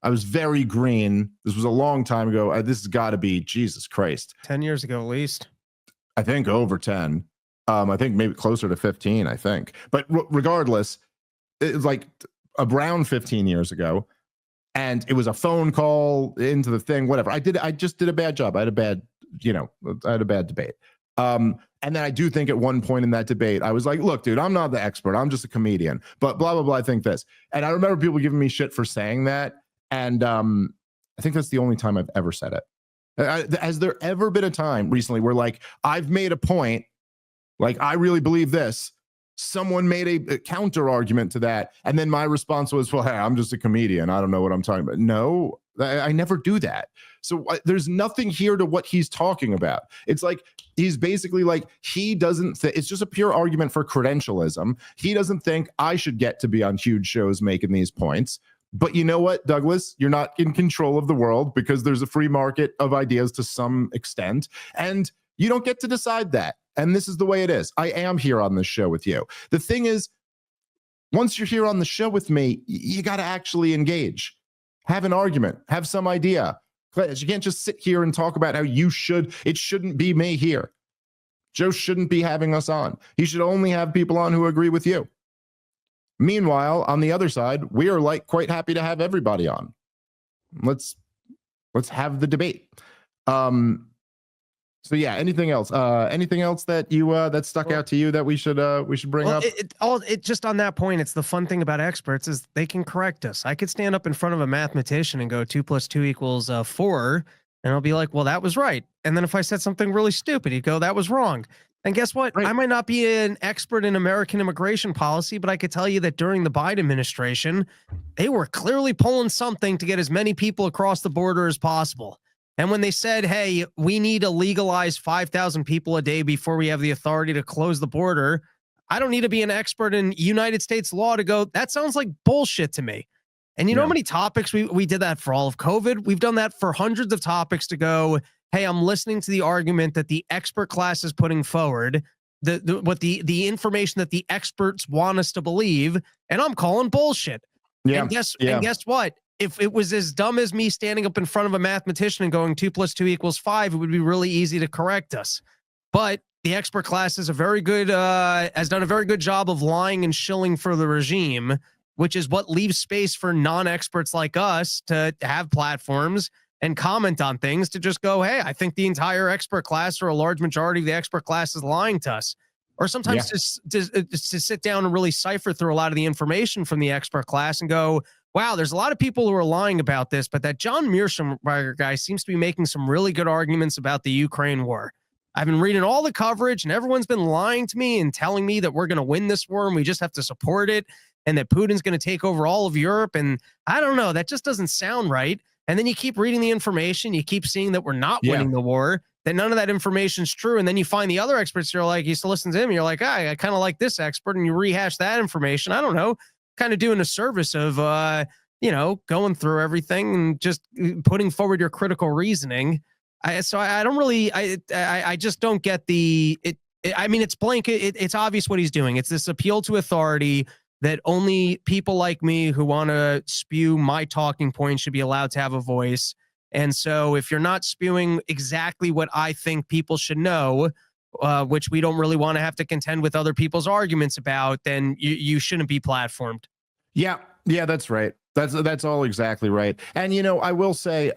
I was very green. This was a long time ago. This has got to be, Jesus Christ, 10 years ago at least. I think over 10. I think maybe closer to 15, I think. But regardless, it was like around 15 years ago. And it was a phone call into the thing, whatever. I just did a bad job. I had a bad debate. And then I do think at one point in that debate, I was like, look, dude, I'm not the expert. I'm just a comedian, but blah, blah, blah. I think this. And I remember people giving me shit for saying that. And I think that's the only time I've ever said it. Has there ever been a time recently where like, I've made a point, like, I really believe this, someone made a counter argument to that, and then my response was, well, hey, I'm just a comedian, I don't know what I'm talking about? No, I never do that. So there's nothing here to what he's talking about. It's like he's basically like, he doesn't it's just a pure argument for credentialism. He doesn't think I should get to be on huge shows making these points. But you know what, Douglas, you're not in control of the world, because there's a free market of ideas to some extent, and you don't get to decide that. And this is the way it is. I am here on this show with you. The thing is, once you're here on the show with me, you got to actually engage, have an argument, have some idea. You can't just sit here and talk about how it shouldn't be me here. Joe shouldn't be having us on. He should only have people on who agree with you. Meanwhile, on the other side, we are like quite happy to have everybody on. Let's have the debate. So yeah, anything else? Anything else that you that stuck out to you that we should bring up? It just on that point, it's the fun thing about experts is they can correct us. I could stand up in front of a mathematician and go 2 + 2 = 4, and I'll be like, well, that was right. And then if I said something really stupid, he'd go, that was wrong. And guess what? Right. I might not be an expert in American immigration policy, but I could tell you that during the Biden administration, they were clearly pulling something to get as many people across the border as possible. And when they said, hey, we need to legalize 5,000 people a day before we have the authority to close the border, I don't need to be an expert in United States law to go, that sounds like bullshit to me. And you know how many topics we did that for all of COVID? We've done that for hundreds of topics to go, hey, I'm listening to the argument that the expert class is putting forward, the information that the experts want us to believe, and I'm calling bullshit. Yeah. And guess what? If it was as dumb as me standing up in front of a mathematician and going 2 + 2 = 5, it would be really easy to correct us. But the expert class is has done a very good job of lying and shilling for the regime, which is what leaves space for non-experts like us to have platforms and comment on things, to just go, hey, I think the entire expert class or a large majority of the expert class is lying to us. Or sometimes just to sit down and really cipher through a lot of the information from the expert class and go, wow, there's a lot of people who are lying about this, but that John Mearsheimer guy seems to be making some really good arguments about the Ukraine war. I've been reading all the coverage, and everyone's been lying to me and telling me that we're going to win this war and we just have to support it, and that Putin's going to take over all of Europe. And I don't know, that just doesn't sound right. And then you keep reading the information, you keep seeing that we're not winning the war, that none of that information is true. And then you find the other experts, you're like, you used to listen to him, you're like, I kind of like this expert, and you rehash that information. I don't know, kind of doing a service of, going through everything and just putting forward your critical reasoning. I just don't get it's blanket. It's obvious what he's doing. It's this appeal to authority that only people like me who want to spew my talking points should be allowed to have a voice. And so if you're not spewing exactly what I think people should know, which we don't really want to have to contend with other people's arguments about, then you shouldn't be platformed. Yeah, that's right. That's all exactly right. And, I will say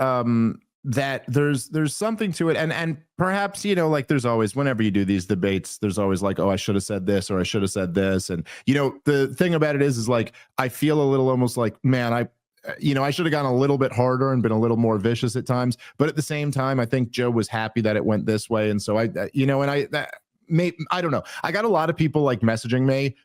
that there's something to it. And perhaps, like there's always, whenever you do these debates, there's always like, oh, I should have said this, or I should have said this. And, the thing about it is like, I feel a little almost like, man, I should have gone a little bit harder and been a little more vicious at times. But at the same time, I think Joe was happy that it went this way. And so I don't know. I got a lot of people like messaging me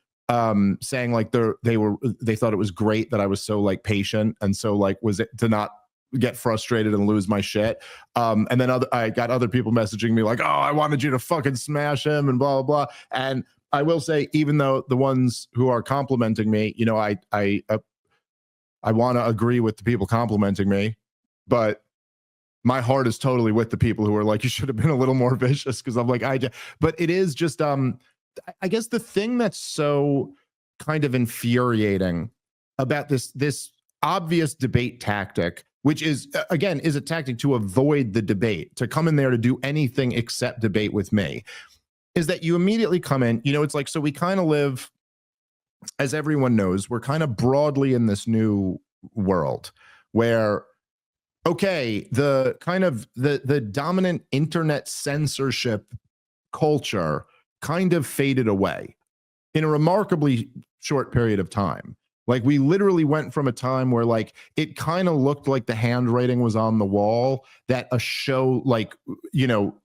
saying like they thought it was great that I was so like patient and so like was it to not get frustrated and lose my shit. And then I got other people messaging me like, oh, I wanted you to fucking smash him and blah, blah, blah. And I will say, even though the ones who are complimenting me, you know, I want to agree with the people complimenting me, but my heart is totally with the people who are like, you should have been a little more vicious. Cause I'm like, but it is just, I guess the thing that's so kind of infuriating about this obvious debate tactic, which is, again, is a tactic to avoid the debate, to come in there to do anything except debate with me, is that you immediately come in, you know, it's like, so we kind of live, as everyone knows, we're kind of broadly in this new world where, okay, the kind of the dominant internet censorship culture kind of faded away in a remarkably short period of time. Like we literally went from a time where like it kind of looked like the handwriting was on the wall that a show like, you know,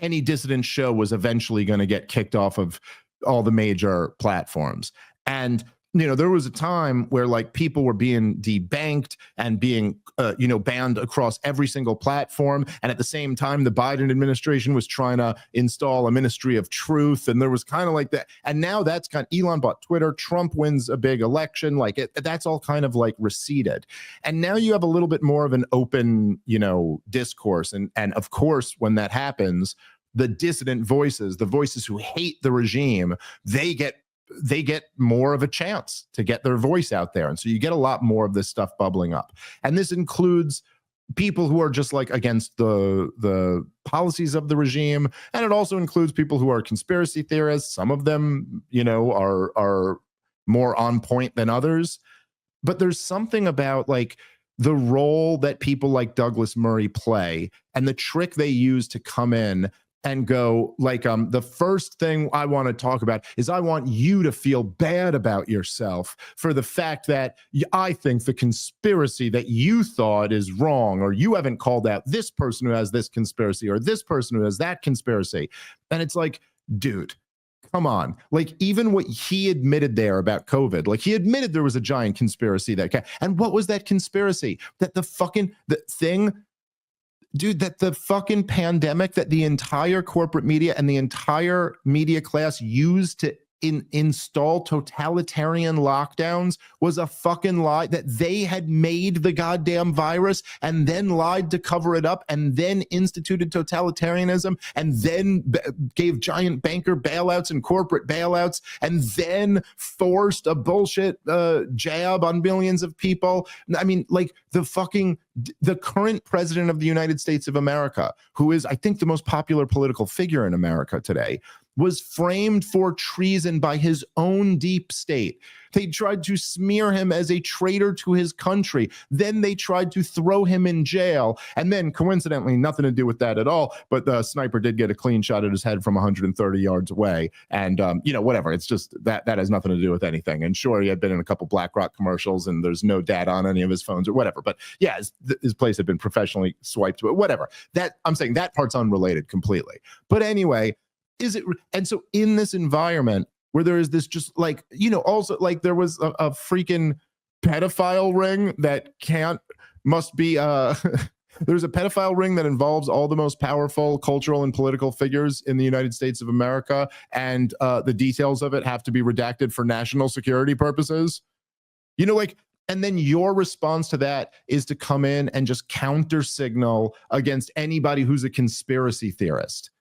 any dissident show was eventually going to get kicked off of all the major platforms. And you know, there was a time where like people were being debanked and being, you know, banned across every single platform. And at the same time, the Biden administration was trying to install a ministry of truth. And there was kind of like that. And now that's kind of, Elon bought Twitter, Trump wins a big election. Like that's all kind of like receded. And now you have a little bit more of an open, you know, discourse. And of course, when that happens, the dissident voices, the voices who hate the regime, they get more of a chance to get their voice out there. And so you get a lot more of this stuff bubbling up. And this includes people who are just like against the policies of the regime. And it also includes people who are conspiracy theorists. Some of them, you know, are more on point than others. But there's something about like the role that people like Douglas Murray play and the trick they use to come in and go like, the first thing I want to talk about is I want you to feel bad about yourself for the fact that I think the conspiracy that you thought is wrong, or you haven't called out this person who has this conspiracy or this person who has that conspiracy. And it's like, dude, come on. Like even what he admitted there about COVID, like he admitted there was a giant conspiracy and what was that conspiracy? That the fucking pandemic that the entire corporate media and the entire media class used to install totalitarian lockdowns was a fucking lie, that they had made the goddamn virus and then lied to cover it up and then instituted totalitarianism and then gave giant banker bailouts and corporate bailouts and then forced a bullshit jab on millions of people. I mean, like the current president of the United States of America, who is, I think, the most popular political figure in America today, was framed for treason by his own deep state. They tried to smear him as a traitor to his country. Then they tried to throw him in jail. And then coincidentally, nothing to do with that at all, but the sniper did get a clean shot at his head from 130 yards away. And, you know, whatever. It's just that has nothing to do with anything. And sure, he had been in a couple BlackRock commercials and there's no data on any of his phones or whatever. But yeah, his place had been professionally swiped, but whatever. I'm saying that part's unrelated completely. But anyway, and so in this environment where there is this just like, you know, also like there was a freaking pedophile ring that must be there's a pedophile ring that involves all the most powerful cultural and political figures in the United States of America, and the details of it have to be redacted for national security purposes. You know, like, and then your response to that is to come in and just counter signal against anybody who's a conspiracy theorist.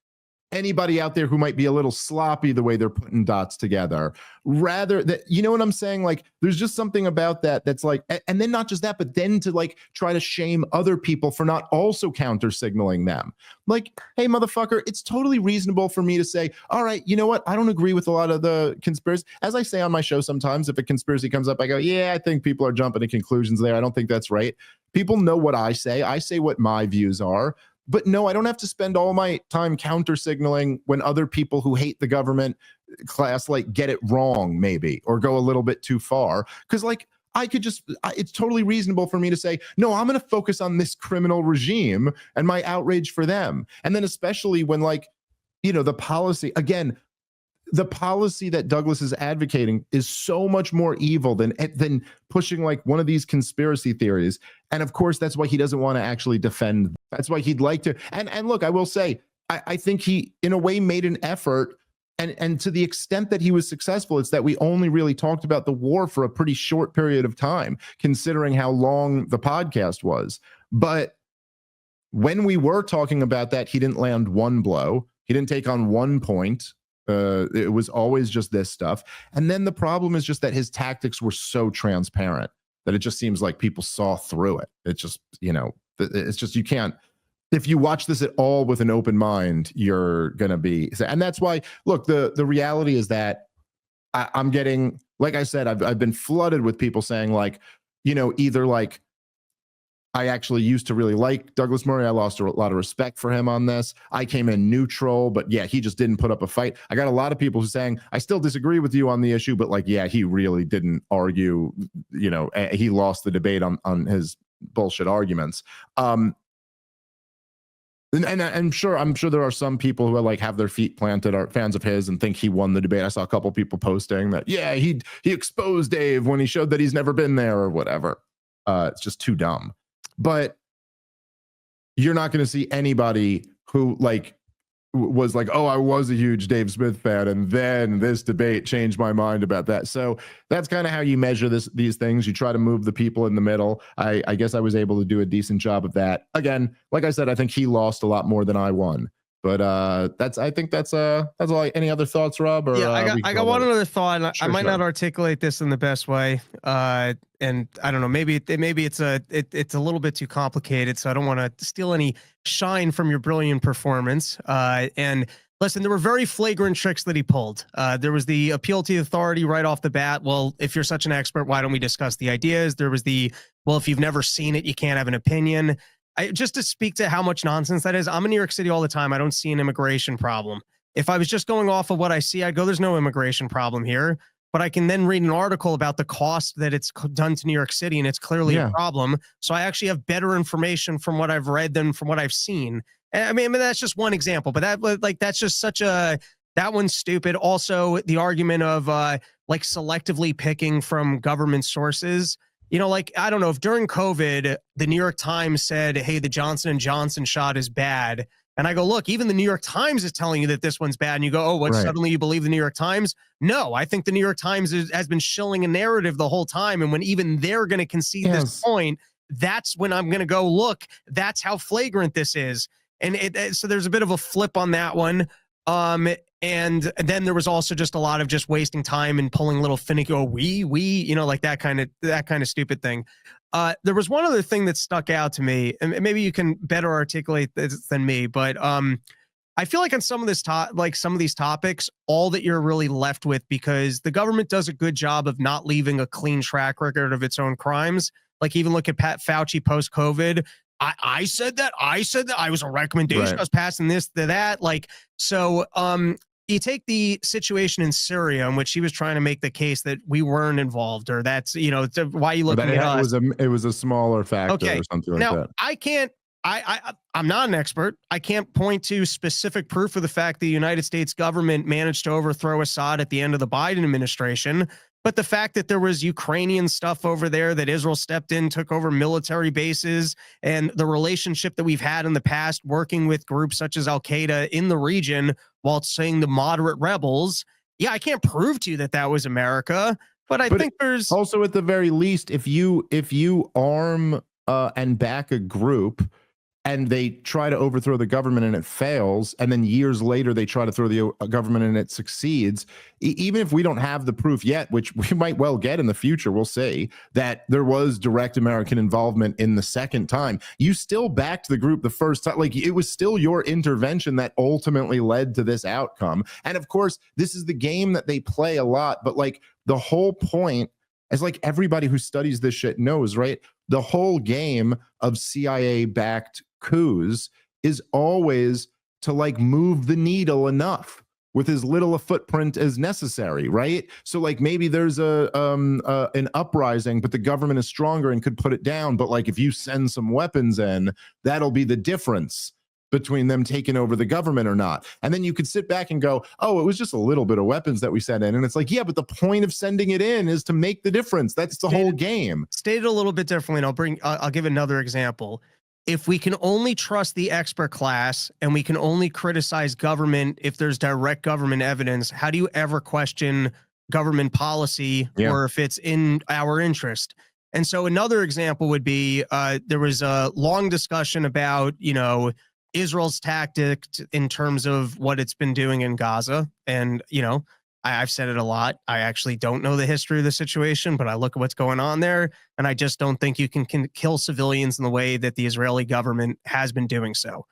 Anybody out there who might be a little sloppy the way they're putting dots together, rather that, you know what I'm saying? Like, there's just something about that's like, and then not just that, but then to like try to shame other people for not also counter signaling them. Like, hey, motherfucker, it's totally reasonable for me to say, all right, you know what? I don't agree with a lot of the conspiracy. As I say on my show, sometimes if a conspiracy comes up, I go, yeah, I think people are jumping to conclusions there. I don't think that's right. People know what I say. I say what my views are. But no, I don't have to spend all my time counter signaling when other people who hate the government class like get it wrong, maybe, or go a little bit too far. Because like it's totally reasonable for me to say, no, I'm going to focus on this criminal regime and my outrage for them. And then especially when like, you know, the policy, again, the policy that Douglas is advocating is so much more evil than pushing like one of these conspiracy theories. And of course, that's why he doesn't want to actually defend. That's why he'd like to. And look, I will say, I think he, in a way, made an effort. And to the extent that he was successful, it's that we only really talked about the war for a pretty short period of time, considering how long the podcast was. But when we were talking about that, he didn't land one blow. He didn't take on one point. It was always just this stuff. And then the problem is just that his tactics were so transparent that it just seems like people saw through it. It just, it's just, you can't, if you watch this at all with an open mind, you're going to be, and that's why, look, the reality is that I'm getting, like I said, I've been flooded with people saying like, either like, I actually used to really like Douglas Murray. I lost a lot of respect for him on this. I came in neutral, but yeah, he just didn't put up a fight. I got a lot of people who saying, I still disagree with you on the issue, but like, yeah, he really didn't argue, he lost the debate on his bullshit arguments. And I'm sure there are some people who are like have their feet planted, are fans of his and think he won the debate. I saw a couple people posting that, yeah, he exposed Dave when he showed that he's never been there or whatever. It's just too dumb. But you're not going to see anybody who like was like, oh, I was a huge Dave Smith fan, and then this debate changed my mind about that. So that's kind of how you measure these things. You try to move the people in the middle. I guess I was able to do a decent job of that. Again, like I said, I think he lost a lot more than I won. But I think that's all. Any other thoughts, Rob? Or, yeah, I got one other thought. And sure, I might not articulate this in the best way. And I don't know, maybe it's a little bit too complicated, so I don't want to steal any shine from your brilliant performance. And listen, there were very flagrant tricks that he pulled. There was the appeal to the authority right off the bat. Well, if you're such an expert, why don't we discuss the ideas? There was well, if you've never seen it, you can't have an opinion. Just to speak to how much nonsense that is, I'm in New York City all the time. I don't see an immigration problem. If I was just going off of what I see, I'd go, there's no immigration problem here. But I can then read an article about the cost that it's done to New York City, and it's clearly a problem. So I actually have better information from what I've read than from what I've seen. And I mean, that's just one example, but that's just that one's stupid. Also, the argument of like selectively picking from government sources. Like, I don't know if during COVID, the New York Times said, hey, the Johnson & Johnson shot is bad. And I go, look, even the New York Times is telling you that this one's bad. And you go, oh, what? Right. Suddenly you believe the New York Times? No, I think the New York Times has been shilling a narrative the whole time. And when even they're going to concede this point, that's when I'm going to go, look, that's how flagrant this is. And so there's a bit of a flip on that one. And then there was also just a lot of just wasting time and pulling little finicky, like that kind of stupid thing. There was one other thing that stuck out to me, and maybe you can better articulate this than me, but I feel like on some of these topics, all that you're really left with, because the government does a good job of not leaving a clean track record of its own crimes. Like even look at Pat Fauci post-COVID. I said that I was a recommendation. Right. I was passing this to that. You take the situation in Syria in which he was trying to make the case that we weren't involved, or that's, why you looking at us. It was a smaller factor or something like that. I'm not an expert. I can't point to specific proof of the fact the United States government managed to overthrow Assad at the end of the Biden administration. But the fact that there was Ukrainian stuff over there, that Israel stepped in, took over military bases, and the relationship that we've had in the past working with groups such as Al-Qaeda in the region while saying the moderate rebels. Yeah, I can't prove to you that was America, but I think there's also, at the very least, if you arm and back a group and they try to overthrow the government and it fails, and then years later they try to throw the government and it succeeds, even if we don't have the proof yet, which we might well get in the future, we'll see that there was direct American involvement in the second time. You still backed the group the first time. Like, it was still your intervention that ultimately led to this outcome. And of course, this is the game that they play a lot, but like the whole point, as like everybody who studies this shit knows, right? The whole game of CIA-backed coups is always to like move the needle enough with as little a footprint as necessary, right? So like maybe there's an uprising, but the government is stronger and could put it down. But like if you send some weapons in, that'll be the difference. between them taking over the government or not. And then you could sit back and go, oh, it was just a little bit of weapons that we sent in. And it's like, yeah, but the point of sending it in is to make the difference. That's the whole game. Stated a little bit differently, and I'll give another example. If we can only trust the expert class and we can only criticize government if there's direct government evidence, how do you ever question government policy or if it's in our interest? And so another example would be there was a long discussion about, Israel's tactics in terms of what it's been doing in Gaza. And, I've said it a lot. I actually don't know the history of the situation, but I look at what's going on there, and I just don't think you can kill civilians in the way that the Israeli government has been doing so.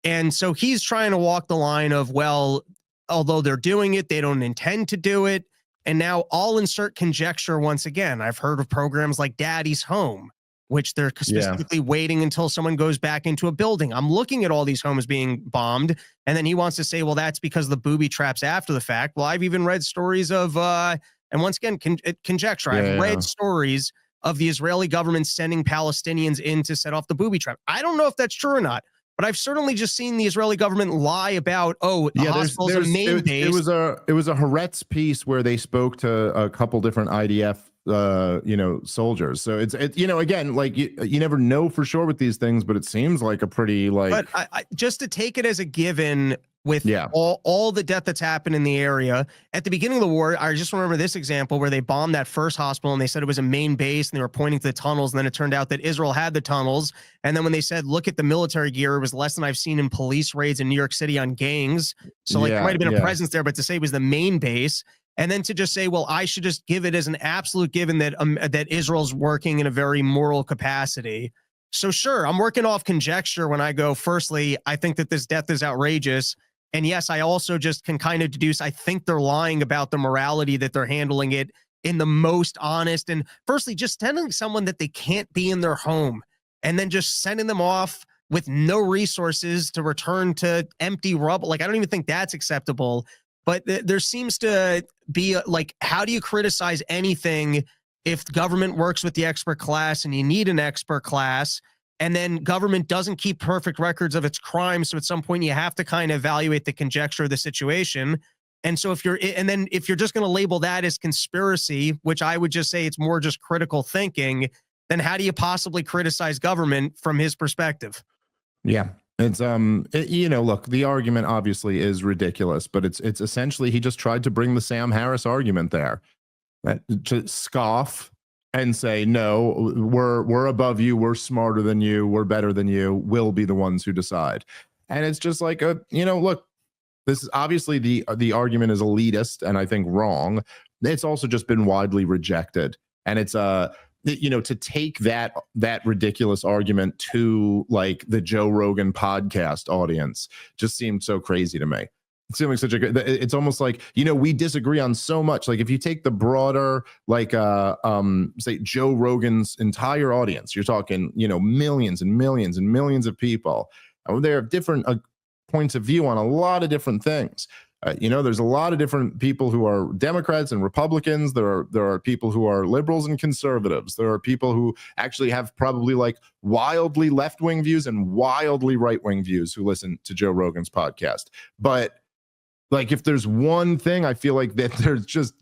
And so he's trying to walk the line of, well, although they're doing it, they don't intend to do it. And now I'll insert conjecture once again. I've heard of programs like Daddy's Home, which they're specifically waiting until someone goes back into a building. I'm looking at all these homes being bombed, and then he wants to say, well, that's because of the booby traps after the fact. Well, I've even read stories of, and once again, conjecture. I've read stories of the Israeli government sending Palestinians in to set off the booby trap. I don't know if that's true or not, but I've certainly just seen the Israeli government lie about, hospitals are main base. It was a Haaretz piece where they spoke to a couple different IDF soldiers. So it's again, like you never know for sure with these things, but it seems like a pretty But I just to take it as a given with all the death that's happened in the area at the beginning of the war. I just remember this example where they bombed that first hospital and they said it was a main base and they were pointing to the tunnels. And then it turned out that Israel had the tunnels. And then when they said, look at the military gear, it was less than I've seen in police raids in New York City on gangs. So there might have been a presence there, but to say it was the main base. And then to just say, well, I should just give it as an absolute given that that Israel's working in a very moral capacity. So sure, I'm working off conjecture when I go, firstly, I think that this death is outrageous. And yes, I also just can kind of deduce, I think they're lying about the morality that they're handling it in the most honest. And firstly, just telling someone that they can't be in their home and then just sending them off with no resources to return to empty rubble. Like, I don't even think that's acceptable. But there seems to be how do you criticize anything if government works with the expert class and you need an expert class, and then government doesn't keep perfect records of its crimes. So at some point you have to kind of evaluate the conjecture of the situation. And so if you're just going to label that as conspiracy, which I would just say it's more just critical thinking, then how do you possibly criticize government from his perspective? Yeah. It's look, the argument obviously is ridiculous, but it's essentially he just tried to bring the Sam Harris argument there, to scoff and say, no, we're above you, we're smarter than you, we're better than you, we'll be the ones who decide. And it's just like look, this is obviously the argument is elitist and I think wrong. It's also just been widely rejected, and it's to take that ridiculous argument to like the Joe Rogan podcast audience just seemed so crazy to me. It seemed like such a good, it's almost like, we disagree on so much. Like if you take the broader, say Joe Rogan's entire audience, you're talking, millions and millions and millions of people. They have different points of view on a lot of different things. There's a lot of different people who are Democrats and Republicans. There are people who are liberals and conservatives. There are people who actually have probably like wildly left-wing views and wildly right-wing views who listen to Joe Rogan's podcast. But like, if there's one thing I feel like that there's just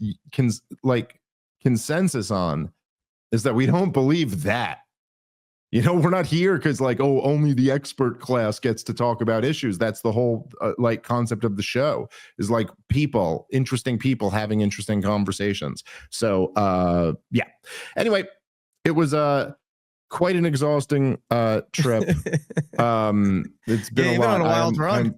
consensus on, is that we don't believe that. We're not here because only the expert class gets to talk about issues. That's the whole concept of the show, is like interesting people having interesting conversations. So yeah. Anyway, it was quite an exhausting trip. It's been a lot. On a wild run.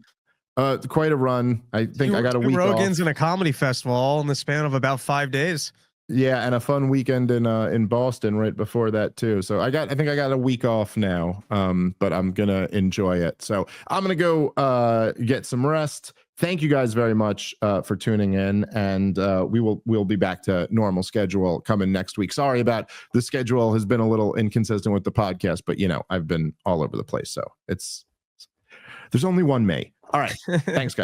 Quite a run. I think I got a week Rogan's off. in a comedy festival all in the span of about 5 days. Yeah, and a fun weekend in Boston right before that too. So I think I got a week off now, but I'm gonna enjoy it. So I'm gonna go get some rest. Thank you guys very much for tuning in, and we'll be back to normal schedule coming next week. Sorry about the schedule has been a little inconsistent with the podcast, but I've been all over the place. So there's only one May. All right, thanks guys.